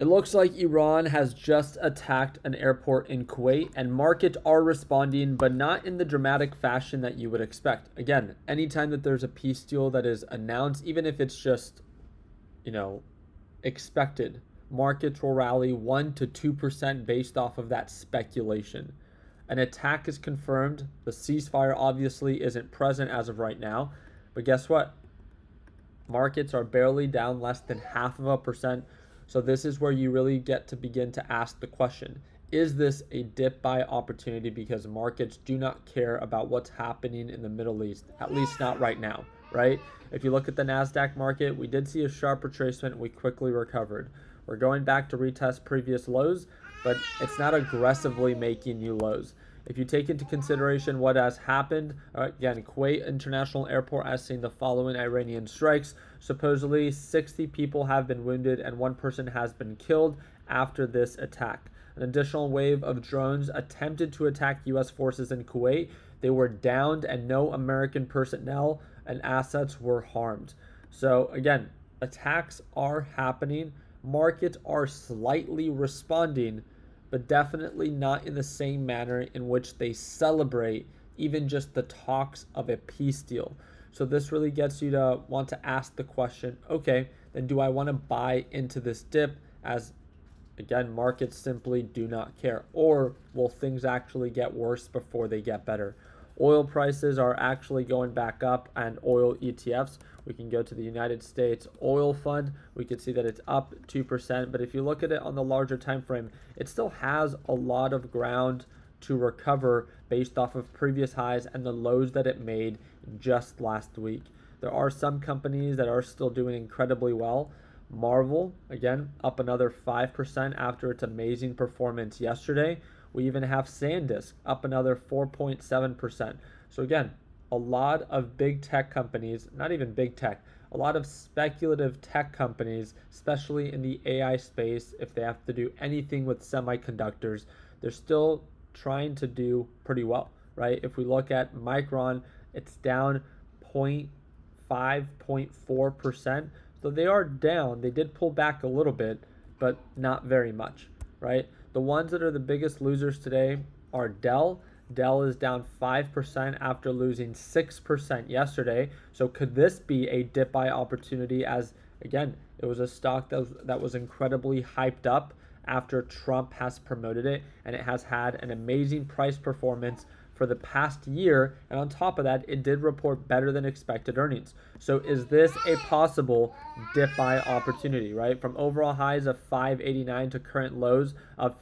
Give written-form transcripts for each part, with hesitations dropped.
It looks like Iran has just attacked an airport in Kuwait, and markets are responding, but not in the dramatic fashion that you would expect. Again, anytime that there's a peace deal that is announced, even if it's just, you know, expected, markets will rally 1 to 2% based off of that speculation. An attack is confirmed. The ceasefire obviously isn't present as of right now, but guess what? Markets are barely down less than 0.5%. So this is where you really get to begin to ask the question, is this a dip buy opportunity because markets do not care about what's happening in the Middle East, at least not right now, right? If you look at the NASDAQ market, we did see a sharp retracement. We quickly recovered. We're going back to retest previous lows, but it's not aggressively making new lows. If you take into consideration what has happened, again, Kuwait International Airport has seen the following Iranian strikes. Supposedly 60 people have been wounded and one person has been killed after this attack. An additional wave of drones attempted to attack U.S. forces in Kuwait. They were downed and no American personnel and assets were harmed. So again, attacks are happening. Markets are slightly responding, but definitely not in the same manner in which they celebrate even just the talks of a peace deal. So this really gets you to want to ask the question, okay, then do I want to buy into this dip as, again, markets simply do not care? Or will things actually get worse before they get better? Oil prices are actually going back up, and oil ETFs, we can go to the United States Oil Fund. We can see that it's up 2%, but if you look at it on the larger time frame, it still has a lot of ground to recover based off of previous highs and the lows that it made just last week. There are some companies that are still doing incredibly well. Marvel, again, up another 5% after its amazing performance yesterday. We even have SanDisk up another 4.7%. So again, a lot of big tech companies, not even big tech, a lot of speculative tech companies, especially in the AI space, if they have to do anything with semiconductors, they're still trying to do pretty well, right? If we look at Micron, it's down 0.4%. So they are down. They did pull back a little bit, but not very much, right? The ones that are the biggest losers today are Dell. Dell is down 5% after losing 6% yesterday. So could this be a dip buy opportunity as, again, it was a stock that was incredibly hyped up after Trump has promoted it, and it has had an amazing price performance for the past year, and on top of that, it did report better than expected earnings. So is this a possible dip buy opportunity, right? From overall highs of 589 to current lows of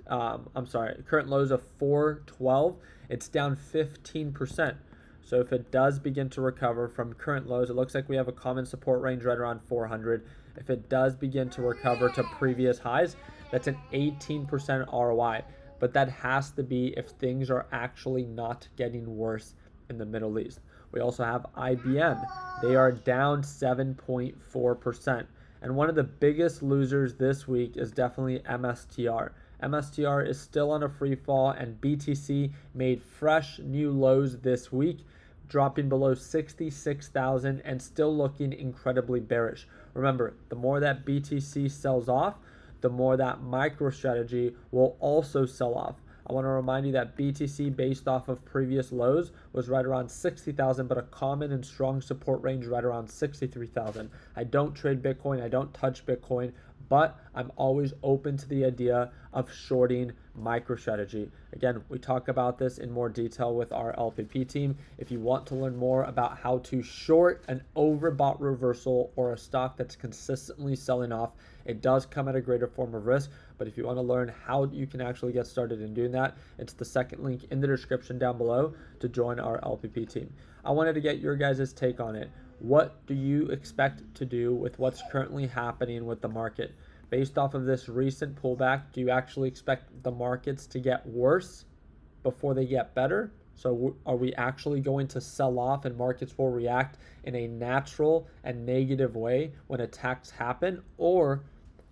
current lows of 412, it's down 15%. So if it does begin to recover from current lows, it looks like we have a common support range right around 400. If it does begin to recover to previous highs, that's an 18% ROI. But that has to be if things are actually not getting worse in the Middle East. We also have IBM. They are down 7.4%. And one of the biggest losers this week is definitely MSTR. MSTR is still on a free fall, and BTC made fresh new lows this week, dropping below 66,000 and still looking incredibly bearish. Remember, the more that BTC sells off, the more that MicroStrategy will also sell off. I want to remind you that BTC, based off of previous lows, was right around 60,000, but a common and strong support range right around 63,000. I don't trade Bitcoin, I don't touch Bitcoin, but I'm always open to the idea of shorting MicroStrategy. Again, we talk about this in more detail with our LPP team. If you want to learn more about how to short an overbought reversal or a stock that's consistently selling off, it does come at a greater form of risk, but if you want to learn how you can actually get started in doing that, it's the second link in the description down below to join our LPP team. I wanted to get your guys' take on it. What do you expect to do with what's currently happening with the market? Based off of this recent pullback, do you actually expect the markets to get worse before they get better? So are we actually going to sell off and markets will react in a natural and negative way when attacks happen? Or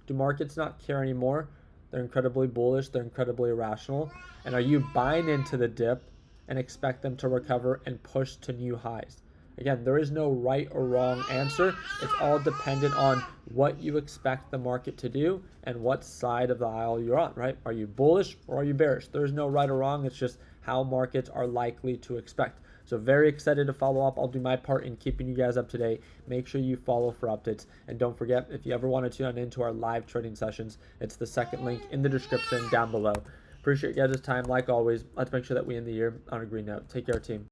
do markets not care anymore? They're incredibly bullish, they're incredibly irrational. And are you buying into the dip and expect them to recover and push to new highs? Again, there is no right or wrong answer. It's all dependent on what you expect the market to do and what side of the aisle you're on, right? Are you bullish or are you bearish? There's no right or wrong. It's just how markets are likely to expect. So very excited to follow up. I'll do my part in keeping you guys up to date. Make sure you follow for updates. And don't forget, if you ever want to tune into our live trading sessions, it's the second link in the description down below. Appreciate you guys' time. Like always, let's make sure that we end the year on a green note. Take care, team.